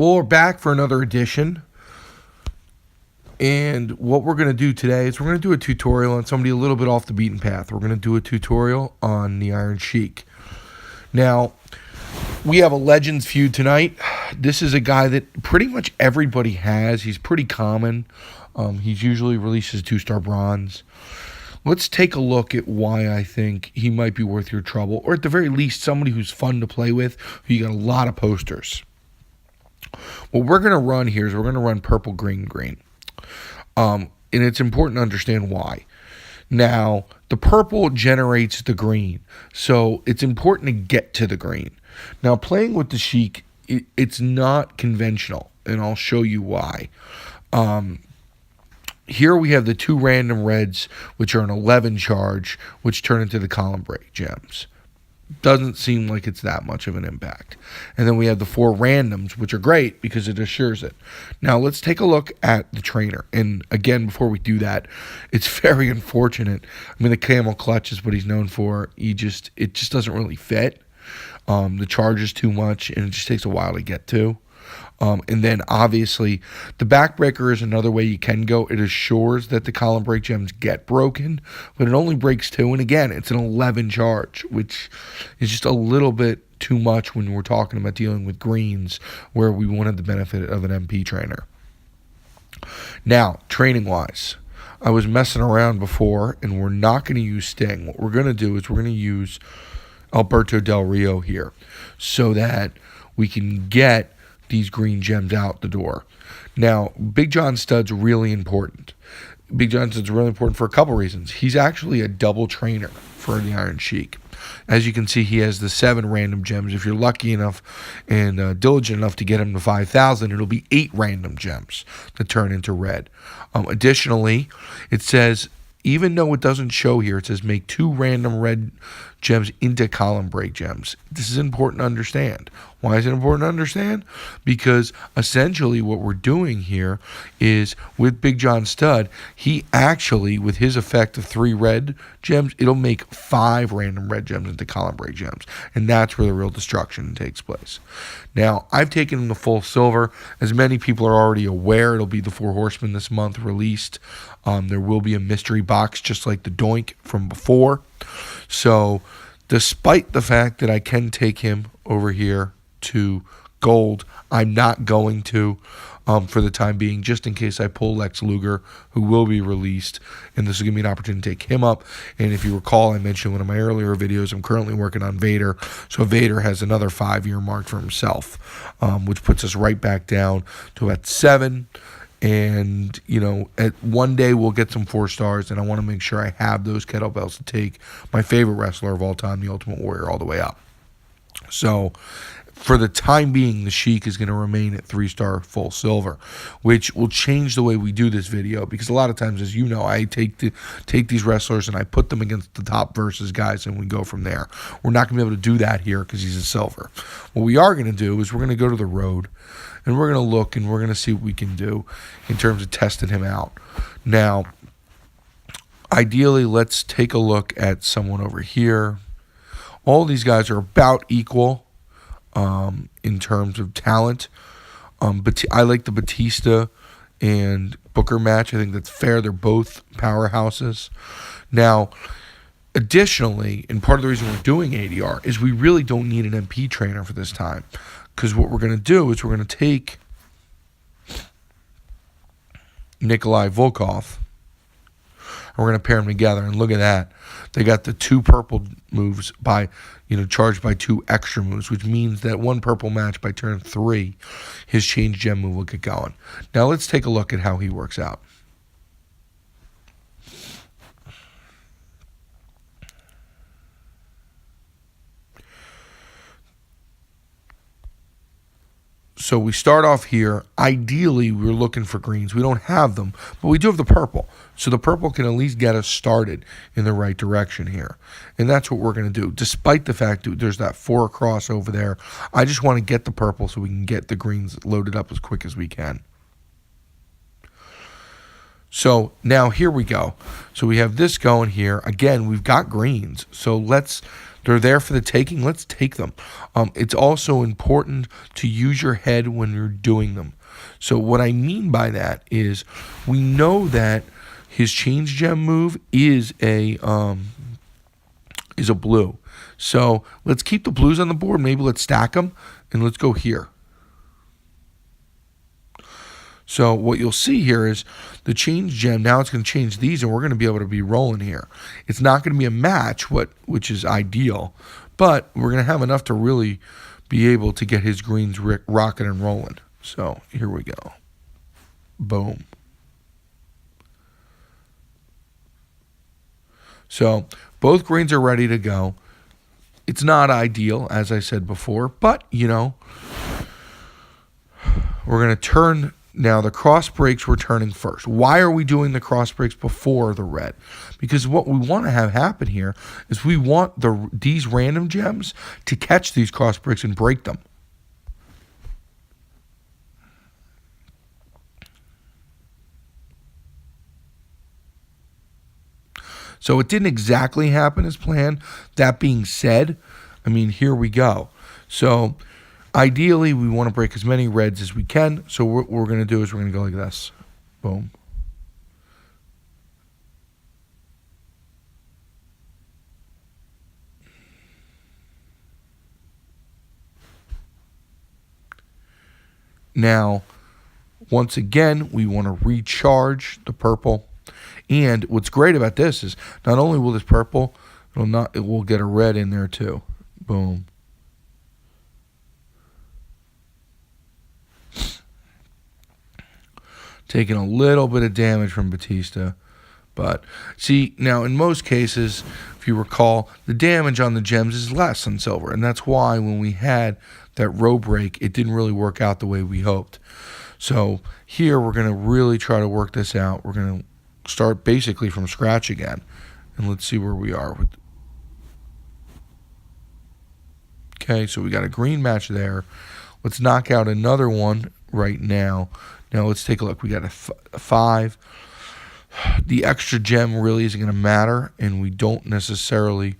Well, we're back for another edition. And what we're going to do today is we're going to do a tutorial on somebody a little bit off the beaten path. We're going to do a tutorial on the Iron Sheik. Now, we have a Legends feud tonight. This is a guy that pretty much everybody has. He's pretty common. He's usually releases 2-star bronze. Let's take a look at why I think he might be worth your trouble, or at the very least, somebody who's fun to play with, who you got a lot of posters. What we're going to run here is we're going to run purple, green, green. And it's important to understand why. Now, the purple generates the green, so it's important to get to the green. Now, playing with the Sheik, it's not conventional, and I'll show you why. Here we have the 2 random reds, which are an 11 charge, which turn into the column break gems. Doesn't seem like it's that much of an impact. And then we have the 4 randoms, which are great because it assures it. Now let's take a look at the trainer. And again, before we do that, it's very unfortunate. I mean, the camel clutch is what he's known for. It just doesn't really fit. The charge is too much, and it just takes a while to get to. And then obviously the backbreaker is another way you can go. It assures that the column break gems get broken, but it only breaks 2. And again, it's an 11 charge, which is just a little bit too much when we're talking about dealing with greens where we wanted the benefit of an MP trainer. Now, training wise, I was messing around before, and we're not going to use Sting. What we're going to do is we're going to use Alberto Del Rio here so that we can get these green gems out the door. Now, Big John Stud's really important. Big John Stud's really important for a couple reasons. He's actually a double trainer for the Iron Sheik. As you can see, he has the 7 random gems. If you're lucky enough and diligent enough to get him to 5,000, it'll be 8 random gems that turn into red. Additionally, it says, even though it doesn't show here, it says make 2 random red gems into column break gems. This is important to understand. Why is it important to understand? Because essentially what we're doing here is with Big John Stud, he actually, with his effect of 3 red gems, it'll make 5 random red gems into column break gems. And that's where the real destruction takes place. Now, I've taken him to full silver. As many people are already aware, it'll be the 4 Horsemen this month released. There will be a mystery box just like the Doink from before. So, despite the fact that I can take him over here to gold, I'm not going to for the time being, just in case I pull Lex Luger, who will be released, and this will give me an opportunity to take him up. And if you recall, I mentioned in one of my earlier videos, I'm currently working on Vader, so Vader has another 5-year mark for himself, which puts us right back down to at 7. And, you know, one day we'll get some 4 stars, and I want to make sure I have those kettlebells to take my favorite wrestler of all time, the Ultimate Warrior, all the way up. So, for the time being, the Sheik is going to remain at 3-star full silver, which will change the way we do this video, because a lot of times, as you know, I take these wrestlers and I put them against the top versus guys, and we go from there. We're not going to be able to do that here because he's a silver. What we are going to do is we're going to go to the road, and we're going to look, and we're going to see what we can do in terms of testing him out. Now, ideally, let's take a look at someone over here. All these guys are about equal in terms of talent. But I like the Batista and Booker match. I think that's fair. They're both powerhouses. Now, additionally, and part of the reason we're doing ADR is we really don't need an MP trainer for this time. Because what we're going to do is we're going to take Nikolai Volkov, and we're going to pair them together. And look at that. They got the 2 purple moves charged by 2 extra moves, which means that 1 purple match by turn 3, his change gem move will get going. Now let's take a look at how he works out. So we start off here. Ideally, we're looking for greens. We don't have them, but we do have the purple. So the purple can at least get us started in the right direction here. And that's what we're going to do. Despite the fact that there's that 4 across over there, I just want to get the purple so we can get the greens loaded up as quick as we can. So now here we go. So we have this going here. Again, we've got greens. So let's They're there for the taking. Let's take them. It's also important to use your head when you're doing them. So what I mean by that is we know that his change gem move is a blue. So let's keep the blues on the board. Maybe let's stack them, and let's go here. So what you'll see here is the change gem. Now it's going to change these, and we're going to be able to be rolling here. It's not going to be a match, which is ideal, but we're going to have enough to really be able to get his greens rocking and rolling. So here we go. Boom. So both greens are ready to go. It's not ideal, as I said before, but, we're going to turn. Now, the cross breaks we're turning first. Why are we doing the cross breaks before the red? Because what we want to have happen here is we want these random gems to catch these cross breaks and break them. So it didn't exactly happen as planned. That being said, here we go. So ideally, we want to break as many reds as we can. So what we're going to do is we're going to go like this. Boom. Now, once again, we want to recharge the purple. And what's great about this is not only will this purple, it will get a red in there too. Boom. Taking a little bit of damage from Batista. But see, now in most cases, if you recall, the damage on the gems is less on silver. And that's why when we had that row break, it didn't really work out the way we hoped. So here we're going to really try to work this out. We're going to start basically from scratch again. And let's see where we are. Okay, so we got a green match there. Let's knock out another one right now. Now let's take a look. We got a 5. The extra gem really isn't going to matter, and we don't necessarily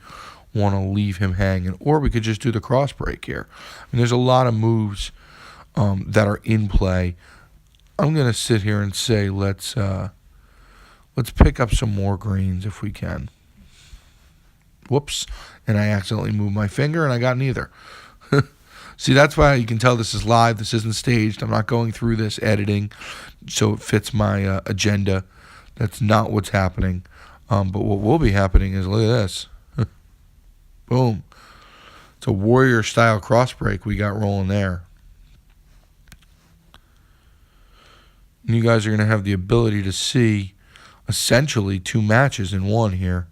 want to leave him hanging. Or we could just do the cross break here. There's a lot of moves that are in play. I'm going to sit here and say let's pick up some more greens if we can. Whoops, and I accidentally moved my finger, and I got neither. See, that's why you can tell this is live. This isn't staged. I'm not going through this editing so it fits my agenda. That's not what's happening. But what will be happening is, look at this. Boom. It's a warrior-style cross break we got rolling there. And you guys are going to have the ability to see essentially 2 matches in one here.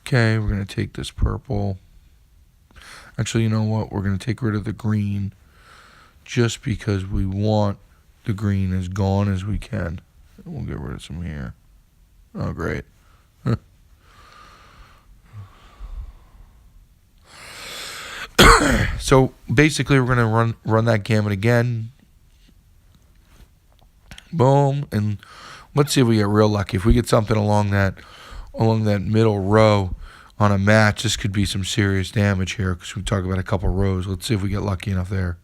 Okay, we're going to take this purple. Actually, you know what? We're going to take rid of the green just because we want the green as gone as we can. We'll get rid of some here. Oh, great. So basically, we're going to run that gamut again. Boom. And let's see if we get real lucky. If we get something along that middle row on a match, this could be some serious damage here because we talk about a couple rows. Let's see if we get lucky enough there.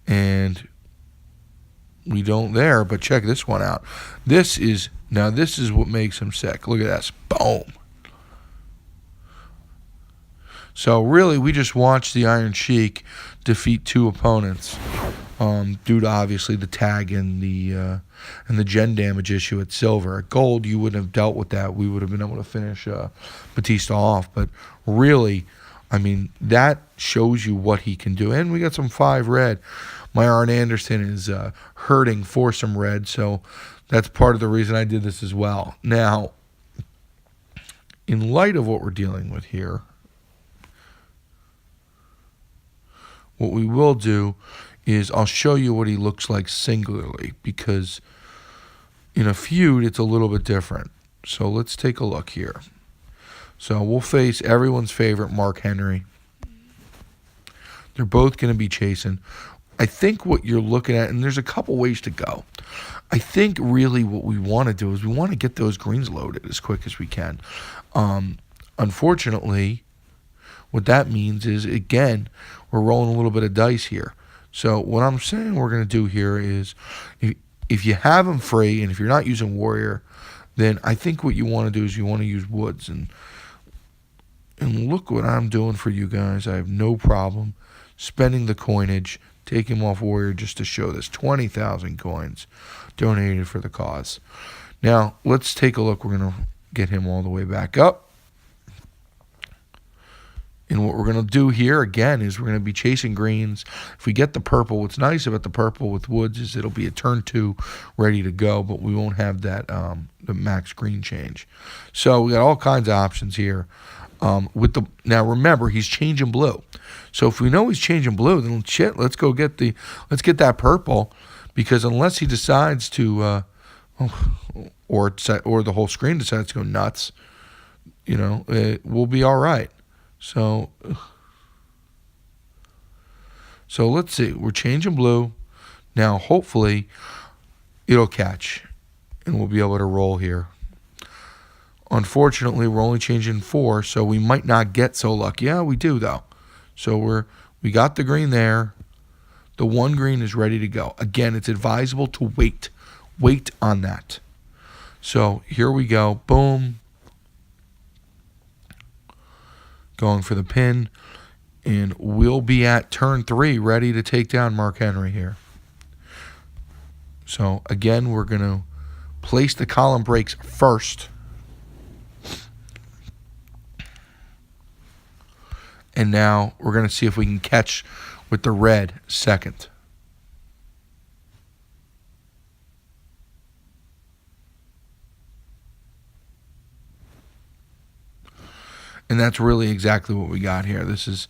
And we don't there, but check this one out. This is what makes him sick. Look at this. Boom. So really, we just watched the Iron Sheik defeat 2 opponents due to obviously the tag and the gen damage issue at silver. At gold, you wouldn't have dealt with that. We would have been able to finish Batista off. But really, that shows you what he can do. And we got some 5 red. My Arn Anderson is hurting for some red, so that's part of the reason I did this as well. Now, in light of what we're dealing with here, what we will do is I'll show you what he looks like singularly, because in a feud, it's a little bit different. So let's take a look here. So we'll face everyone's favorite Mark Henry. They're both going to be chasing. I think what you're looking at, and there's a couple ways to go. I think really what we want to do is we want to get those greens loaded as quick as we can. Unfortunately, what that means is, again, we're rolling a little bit of dice here. So what I'm saying we're going to do here is, if you have them free, and if you're not using Warrior, then I think what you want to do is you want to use Woods. And look what I'm doing for you guys. I have no problem spending the coinage, taking him off Warrior just to show this. 20,000 coins donated for the cause. Now, let's take a look. We're going to get him all the way back up. And what we're going to do here, again, is we're going to be chasing greens. If we get the purple, what's nice about the purple with Woods is it'll be a turn 2 ready to go, but we won't have that the max green change. So we got all kinds of options here. Now remember, he's changing blue. So if we know he's changing blue, then shit, let's get that purple, because unless he decides to or the whole screen decides to go nuts, we'll be all right. So let's see. We're changing blue. Now, hopefully, it'll catch, and we'll be able to roll here. Unfortunately, we're only changing 4, so we might not get so lucky. Yeah, we do, though. So we got the green there. The one green is ready to go. Again, it's advisable to wait. Wait on that. So here we go. Boom. Going for the pin, and we'll be at turn 3 ready to take down Mark Henry here. So again, we're going to place the column breaks first, and now we're going to see if we can catch with the red second. And that's really exactly what we got here. This is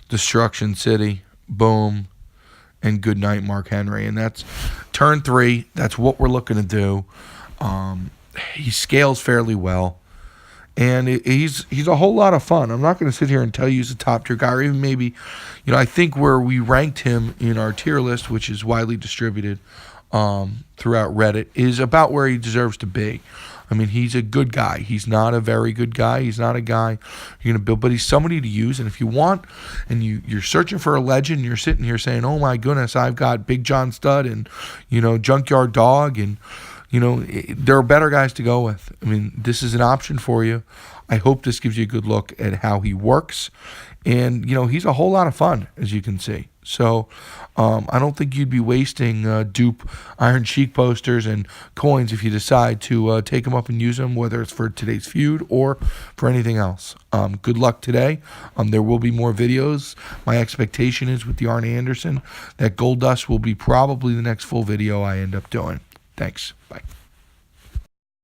Destruction City, boom, and good night, Mark Henry. And that's turn 3. That's what we're looking to do. He scales fairly well, and he's a whole lot of fun. I'm not going to sit here and tell you he's a top tier guy, or even maybe, I think where we ranked him in our tier list, which is widely distributed throughout Reddit, is about where he deserves to be. I mean, he's a good guy. He's not a very good guy. He's not a guy you're going to build, but he's somebody to use. And if you want, and you're searching for a legend, you're sitting here saying, oh my goodness, I've got Big John Studd and, Junkyard Dog, and, there are better guys to go with. I mean, this is an option for you. I hope this gives you a good look at how he works. And, he's a whole lot of fun, as you can see. So I don't think you'd be wasting dupe Iron Sheik posters and coins if you decide to take them up and use them, whether it's for today's feud or for anything else. Good luck today. There will be more videos. My expectation is with the Arn Anderson that Gold Dust will be probably the next full video I end up doing. Thanks. Bye.